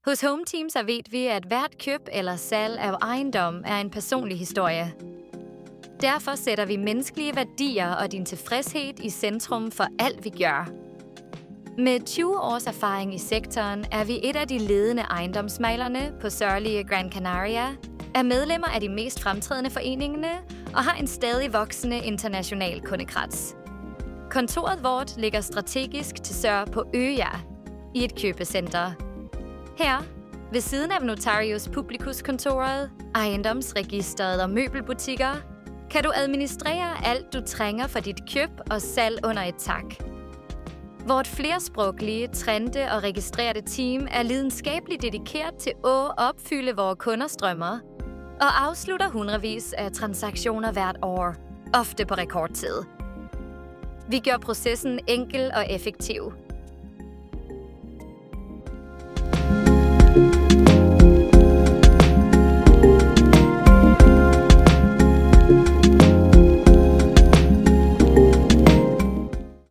Hos Home Team så ved vi, at hvert køb eller salg af ejendom er en personlig historie. Derfor sætter vi menneskelige værdier og din tilfredshed i centrum for alt, vi gør. Med 20 års erfaring i sektoren er vi et af de ledende ejendomsmaglerne på sørlige Gran Canaria, er medlemmer af de mest fremtrædende foreningerne og har en stadig voksende international kundekreds. Kontoret vort ligger strategisk til sør på Øya i et købecenter. Her, ved siden af Notarius Publicus-kontoret, ejendomsregisteret og møbelbutikker, kan du administrere alt, du trænger for dit køb og salg under et tak. Vort flersproglige, trendte og registrerede team er lidenskabeligt dedikeret til at opfylde vores kunders drømmer og afslutter hundredvis af transaktioner hvert år, ofte på rekordtid. Vi gør processen enkel og effektiv.